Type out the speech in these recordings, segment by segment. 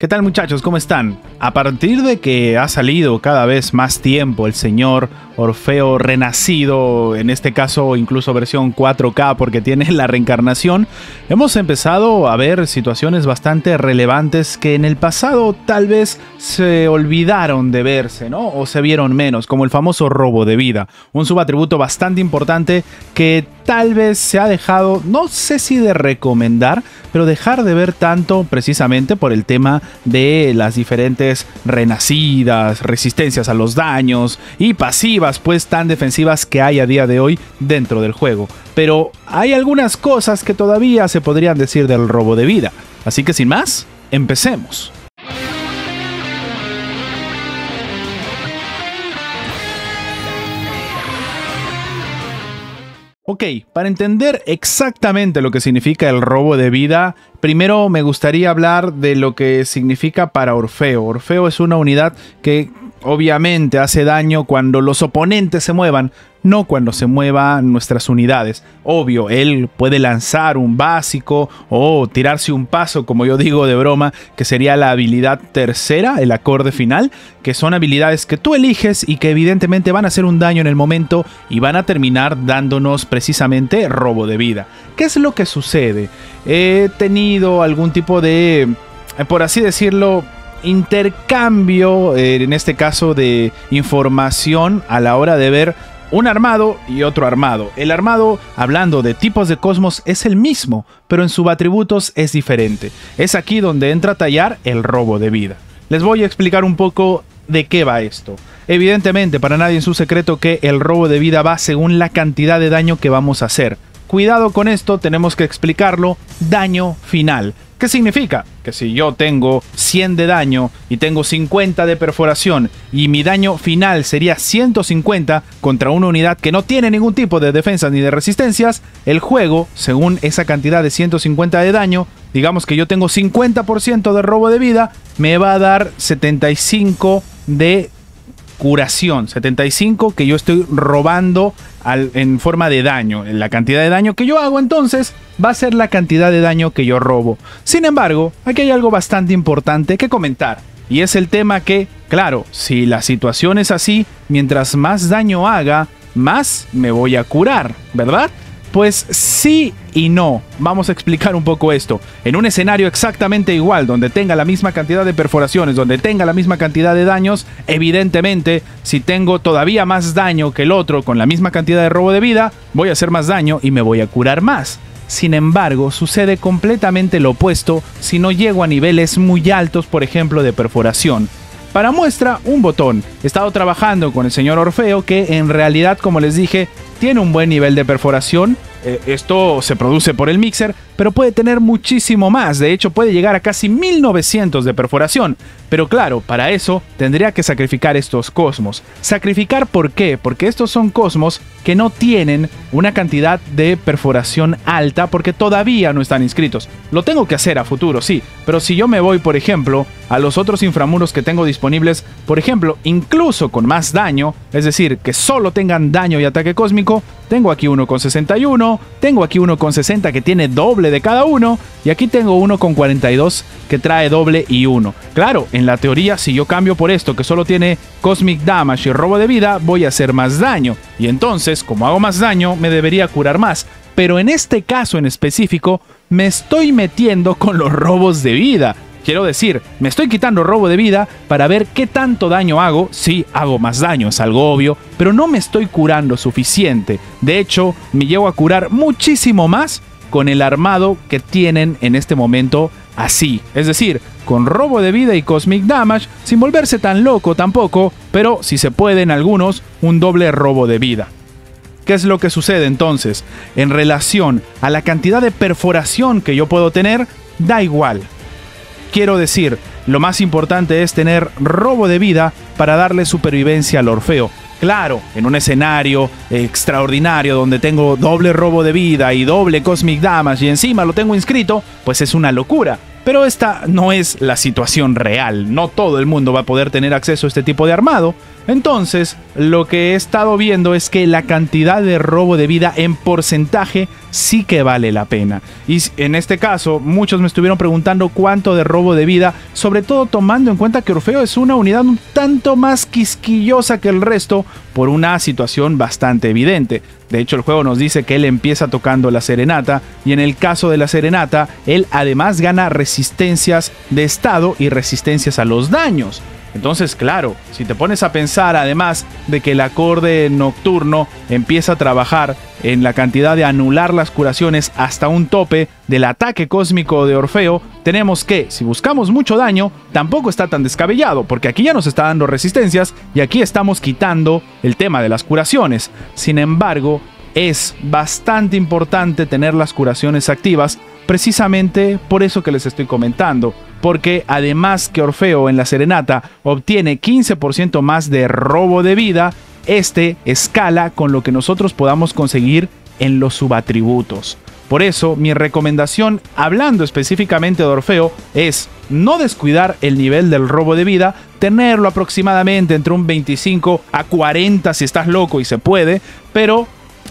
¿Qué tal, muchachos? ¿Cómo están? A partir de que ha salido cada vez más tiempo el señor Orfeo renacido, en este caso incluso versión 4K porque tiene la reencarnación, hemos empezado a ver situaciones bastante relevantes que en el pasado tal vez se olvidaron de verse, ¿no? O se vieron menos, como el famoso robo de vida, un subatributo bastante importante que tal vez se ha dejado, no sé si de recomendar, pero dejar de ver tanto precisamente por el tema de las diferentes renacidas, resistencias a los daños y pasivas pues tan defensivas que hay a día de hoy dentro del juego. Pero hay algunas cosas que todavía se podrían decir del robo de vida. Así que sin más, empecemos. Ok, para entender exactamente lo que significa el robo de vida, primero me gustaría hablar de lo que significa para Orfeo. Orfeo es una unidad que obviamente hace daño cuando los oponentes se muevan, no cuando se muevan nuestras unidades. Obvio, él puede lanzar un básico o tirarse un paso, como yo digo de broma, que sería la habilidad tercera, el acorde final, que son habilidades que tú eliges y que evidentemente van a hacer un daño en el momento y van a terminar dándonos precisamente robo de vida. ¿Qué es lo que sucede? He tenido algún tipo de, por así decirlo, intercambio, en este caso de información a la hora de ver un armado y otro armado. El armado, hablando de tipos de cosmos, es el mismo, pero en subatributos es diferente. Es aquí donde entra a tallar el robo de vida. Les voy a explicar un poco de qué va esto. Evidentemente, para nadie es un secreto que el robo de vida va según la cantidad de daño que vamos a hacer. Cuidado con esto, tenemos que explicarlo. Daño final. ¿Qué significa? Que si yo tengo 100 de daño y tengo 50 de perforación y mi daño final sería 150 contra una unidad que no tiene ningún tipo de defensas ni de resistencias, el juego, según esa cantidad de 150 de daño, digamos que yo tengo 50% de robo de vida, me va a dar 75 de curación, 75 que yo estoy robando en forma de daño. La cantidad de daño que yo hago entonces va a ser la cantidad de daño que yo robo. Sin embargo, aquí hay algo bastante importante que comentar, y es el tema que, claro, si la situación es así, mientras más daño haga, más me voy a curar, ¿verdad? Pues sí y no. Vamos a explicar un poco esto. En un escenario exactamente igual, donde tenga la misma cantidad de perforaciones, donde tenga la misma cantidad de daños, evidentemente, si tengo todavía más daño que el otro con la misma cantidad de robo de vida, voy a hacer más daño y me voy a curar más. Sin embargo, sucede completamente lo opuesto si no llego a niveles muy altos, por ejemplo, de perforación. Para muestra, un botón. He estado trabajando con el señor Orfeo, que en realidad, como les dije, tiene un buen nivel de perforación. Esto se produce por el mixer, pero puede tener muchísimo más. De hecho, puede llegar a casi 1900 de perforación. Pero claro, para eso tendría que sacrificar estos cosmos. ¿Sacrificar por qué? Porque estos son cosmos que no tienen una cantidad de perforación alta porque todavía no están inscritos. Lo tengo que hacer a futuro, sí. Pero si yo me voy, por ejemplo, a los otros inframuros que tengo disponibles, por ejemplo, incluso con más daño, es decir, que solo tengan daño y ataque cósmico, tengo aquí uno con 61, tengo aquí uno con 60 que tiene doble de cada uno, y aquí tengo uno con 42 que trae doble y uno. Claro, en la teoría, si yo cambio por esto que solo tiene Cosmic Damage y robo de vida, voy a hacer más daño, y entonces, como hago más daño, me debería curar más. Pero en este caso en específico, me estoy metiendo con los robos de vida. Quiero decir, me estoy quitando robo de vida para ver qué tanto daño hago. Sí, hago más daño, es algo obvio, pero no me estoy curando suficiente. De hecho, me llego a curar muchísimo más con el armado que tienen en este momento así. Es decir, con robo de vida y Cosmic Damage, sin volverse tan loco tampoco, pero si se puede en algunos, un doble robo de vida. ¿Qué es lo que sucede entonces? En relación a la cantidad de perforación que yo puedo tener, da igual. Quiero decir, lo más importante es tener robo de vida para darle supervivencia al Orfeo. Claro, en un escenario extraordinario donde tengo doble robo de vida y doble Cosmic Damage y encima lo tengo inscrito, pues es una locura. Pero esta no es la situación real. No todo el mundo va a poder tener acceso a este tipo de armado. Entonces, lo que he estado viendo es que la cantidad de robo de vida en porcentaje sí que vale la pena. Y en este caso, muchos me estuvieron preguntando cuánto de robo de vida, sobre todo tomando en cuenta que Orfeo es una unidad un tanto más quisquillosa que el resto por una situación bastante evidente. De hecho, el juego nos dice que él empieza tocando la serenata, y en el caso de la serenata, él además gana resistencias de estado y resistencias a los daños. Entonces, claro, si te pones a pensar además de que el acorde nocturno empieza a trabajar en la cantidad de anular las curaciones hasta un tope del ataque cósmico de Orfeo, tenemos que, si buscamos mucho daño, tampoco está tan descabellado, porque aquí ya nos está dando resistencias y aquí estamos quitando el tema de las curaciones. Sin embargo, es bastante importante tener las curaciones activas, precisamente por eso que les estoy comentando, porque además que Orfeo en la serenata obtiene 15% más de robo de vida, este escala con lo que nosotros podamos conseguir en los subatributos. Por eso mi recomendación, hablando específicamente de Orfeo, es no descuidar el nivel del robo de vida, tenerlo aproximadamente entre un 25 a 40 si estás loco y se puede, pero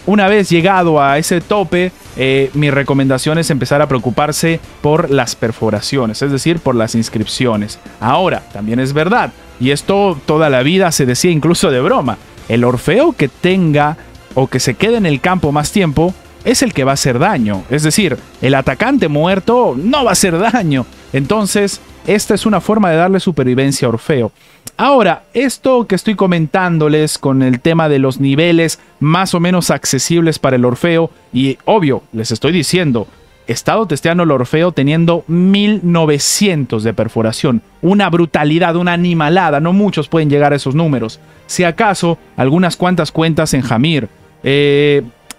una vez llegado a ese tope, mi recomendación es empezar a preocuparse por las perforaciones, es decir, por las inscripciones. Ahora, también es verdad, y esto toda la vida se decía incluso de broma, el Orfeo que tenga o que se quede en el campo más tiempo es el que va a hacer daño. Es decir, el atacante muerto no va a hacer daño. Entonces, esta es una forma de darle supervivencia a Orfeo. Ahora, esto que estoy comentándoles con el tema de los niveles más o menos accesibles para el Orfeo, y obvio, les estoy diciendo, he estado testeando el Orfeo teniendo 1900 de perforación. Una brutalidad, una animalada, no muchos pueden llegar a esos números. Si acaso, algunas cuantas cuentas en Hamir.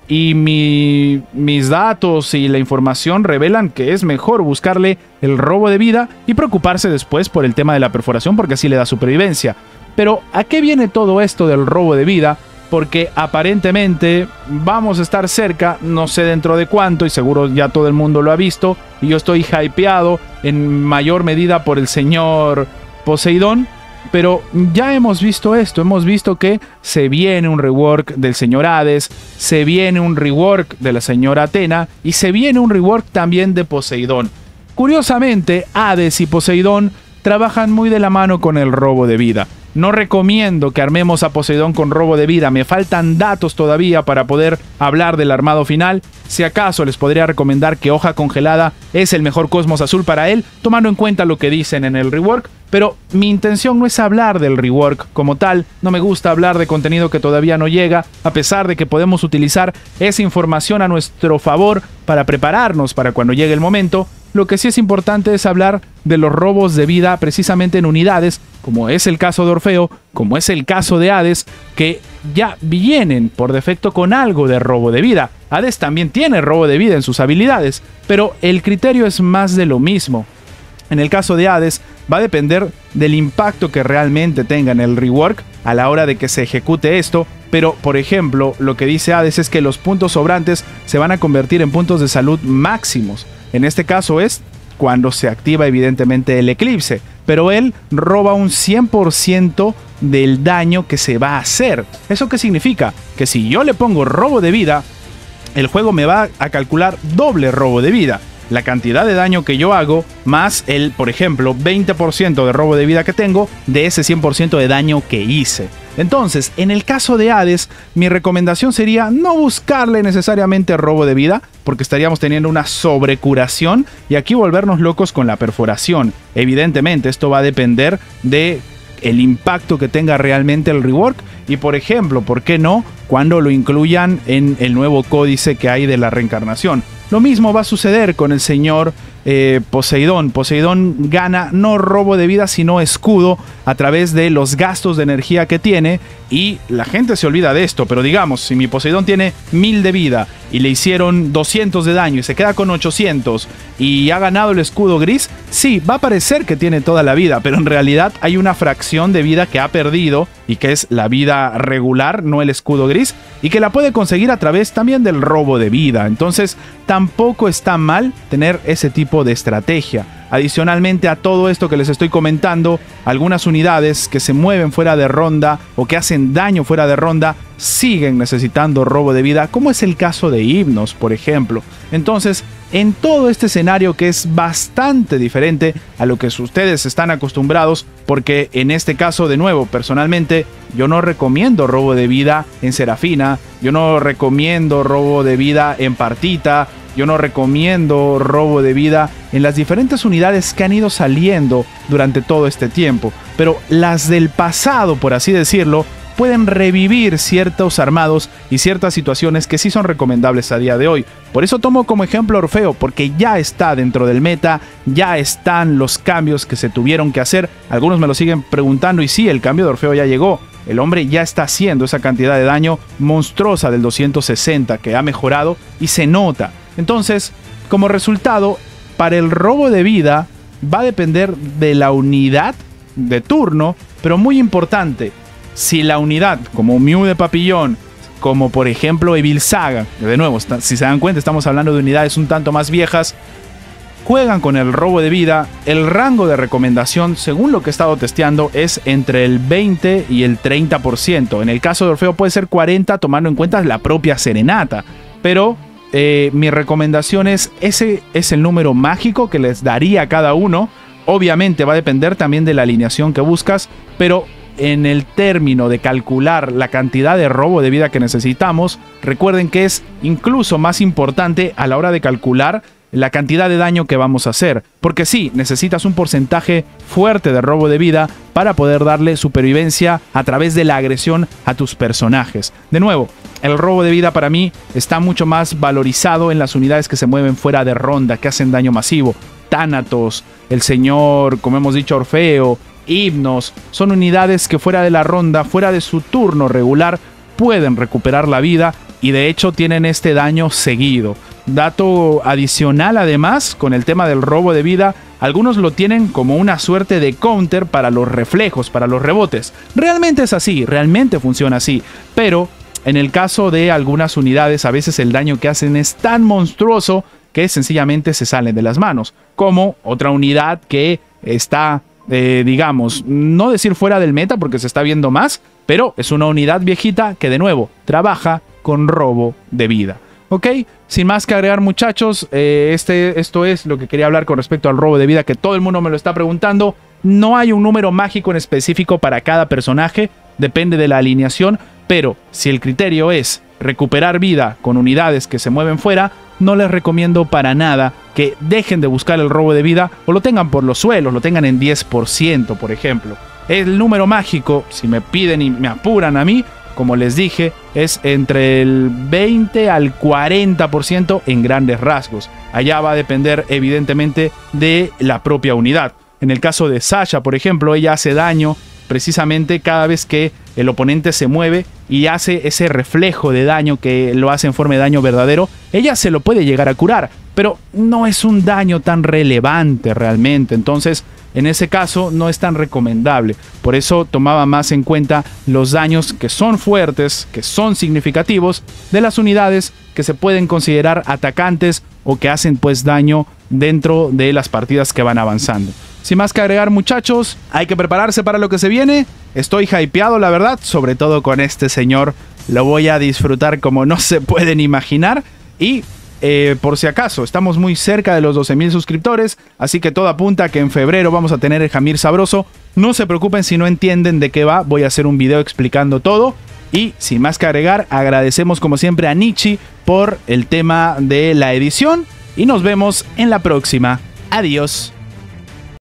Y mis datos y la información revelan que es mejor buscarle el robo de vida y preocuparse después por el tema de la perforación, porque así le da supervivencia. Pero ¿a qué viene todo esto del robo de vida? Porque aparentemente vamos a estar cerca, no sé dentro de cuánto, y seguro ya todo el mundo lo ha visto, y yo estoy hypeado en mayor medida por el señor Poseidón. Pero ya hemos visto esto, hemos visto que se viene un rework del señor Hades, se viene un rework de la señora Atena y se viene un rework también de Poseidón. Curiosamente, Hades y Poseidón trabajan muy de la mano con el robo de vida. No recomiendo que armemos a Poseidón con robo de vida, me faltan datos todavía para poder hablar del armado final. Si acaso les podría recomendar que Hoja Congelada es el mejor Cosmos Azul para él, tomando en cuenta lo que dicen en el rework, pero mi intención no es hablar del rework como tal, no me gusta hablar de contenido que todavía no llega, a pesar de que podemos utilizar esa información a nuestro favor para prepararnos para cuando llegue el momento. Lo que sí es importante es hablar de los robos de vida precisamente en unidades, como es el caso de Orfeo, como es el caso de Hades, que ya vienen por defecto con algo de robo de vida. Hades también tiene robo de vida en sus habilidades, pero el criterio es más de lo mismo. En el caso de Hades, va a depender del impacto que realmente tenga en el rework a la hora de que se ejecute esto, pero por ejemplo, lo que dice Hades es que los puntos sobrantes se van a convertir en puntos de salud máximos. En este caso es cuando se activa evidentemente el eclipse, pero él roba un 100% del daño que se va a hacer. ¿Eso qué significa? Que si yo le pongo robo de vida, el juego me va a calcular doble robo de vida. La cantidad de daño que yo hago, más el, por ejemplo, 20% de robo de vida que tengo, de ese 100% de daño que hice. Entonces, en el caso de Hades, mi recomendación sería no buscarle necesariamente robo de vida, porque estaríamos teniendo una sobrecuración y aquí volvernos locos con la perforación. Evidentemente, esto va a depender de el impacto que tenga realmente el rework y, por ejemplo, ¿por qué no? Cuando lo incluyan en el nuevo códice que hay de la reencarnación. Lo mismo va a suceder con el señor Poseidón. Poseidón gana no robo de vida, sino escudo a través de los gastos de energía que tiene. Y la gente se olvida de esto, pero digamos, si mi Poseidón tiene 1000 de vida y le hicieron 200 de daño y se queda con 800 y ha ganado el escudo gris, sí, va a parecer que tiene toda la vida, pero en realidad hay una fracción de vida que ha perdido y que es la vida regular, no el escudo gris, y que la puede conseguir a través también del robo de vida. Entonces, tampoco está mal tener ese tipo de estrategia. Adicionalmente a todo esto que les estoy comentando, algunas unidades que se mueven fuera de ronda o que hacen daño fuera de ronda siguen necesitando robo de vida, como es el caso de Hipnos, por ejemplo. Entonces, en todo este escenario que es bastante diferente a lo que ustedes están acostumbrados, porque en este caso, de nuevo, personalmente, yo no recomiendo robo de vida en Serafina, yo no recomiendo robo de vida en Partita, yo no recomiendo robo de vida en las diferentes unidades que han ido saliendo durante todo este tiempo. Pero las del pasado, por así decirlo, pueden revivir ciertos armados y ciertas situaciones que sí son recomendables a día de hoy. Por eso tomo como ejemplo Orfeo, porque ya está dentro del meta, ya están los cambios que se tuvieron que hacer. Algunos me lo siguen preguntando y sí, el cambio de Orfeo ya llegó. El hombre ya está haciendo esa cantidad de daño monstruosa del 260 que ha mejorado y se nota. Entonces, como resultado, para el robo de vida va a depender de la unidad de turno, pero muy importante, si la unidad, como Mew de Papillón, como por ejemplo Evil Saga, de nuevo, si se dan cuenta estamos hablando de unidades un tanto más viejas, juegan con el robo de vida, el rango de recomendación, según lo que he estado testeando, es entre el 20 y el 30%. En el caso de Orfeo puede ser 40%, tomando en cuenta la propia Serenata, pero mi recomendación es, ese es el número mágico que les daría a cada uno. Obviamente va a depender también de la alineación que buscas, pero en el término de calcular la cantidad de robo de vida que necesitamos, recuerden que es incluso más importante a la hora de calcular la cantidad de daño que vamos a hacer, porque sí, necesitas un porcentaje fuerte de robo de vida para poder darle supervivencia a través de la agresión a tus personajes. De nuevo, el robo de vida para mí está mucho más valorizado en las unidades que se mueven fuera de ronda, que hacen daño masivo. Thanatos, el señor, como hemos dicho, Orfeo, Hipnos, son unidades que fuera de la ronda, fuera de su turno regular, pueden recuperar la vida y de hecho tienen este daño seguido. Dato adicional además, con el tema del robo de vida, algunos lo tienen como una suerte de counter para los reflejos, para los rebotes. Realmente es así, realmente funciona así, pero en el caso de algunas unidades a veces el daño que hacen es tan monstruoso que sencillamente se salen de las manos, como otra unidad que está, digamos, no decir fuera del meta porque se está viendo más, pero es una unidad viejita que de nuevo trabaja con robo de vida. ¿Ok? Sin más que agregar, muchachos, esto es lo que quería hablar con respecto al robo de vida, que todo el mundo me lo está preguntando. No hay un número mágico en específico para cada personaje, depende de la alineación, pero si el criterio es recuperar vida con unidades que se mueven fuera, no les recomiendo para nada que dejen de buscar el robo de vida o lo tengan por los suelos, lo tengan en 10%, por ejemplo. El número mágico, si me piden y me apuran a mí, como les dije, es entre el 20 al 40% en grandes rasgos. Allá va a depender evidentemente de la propia unidad. En el caso de Sasha, por ejemplo, ella hace daño precisamente cada vez que el oponente se mueve y hace ese reflejo de daño que lo hace en forma de daño verdadero. Ella se lo puede llegar a curar, pero no es un daño tan relevante realmente. Entonces, en ese caso no es tan recomendable. Por eso tomaba más en cuenta los daños que son fuertes, que son significativos, de las unidades que se pueden considerar atacantes o que hacen pues daño dentro de las partidas que van avanzando. Sin más que agregar, muchachos, hay que prepararse para lo que se viene. Estoy hypeado, la verdad, sobre todo con este señor. Lo voy a disfrutar como no se pueden imaginar. Y por si acaso, estamos muy cerca de los 12,000 suscriptores, así que todo apunta a que en febrero vamos a tener el Hamir Sabroso. No se preocupen si no entienden de qué va, voy a hacer un video explicando todo. Y sin más que agregar, agradecemos como siempre a Nichi por el tema de la edición y nos vemos en la próxima. Adiós.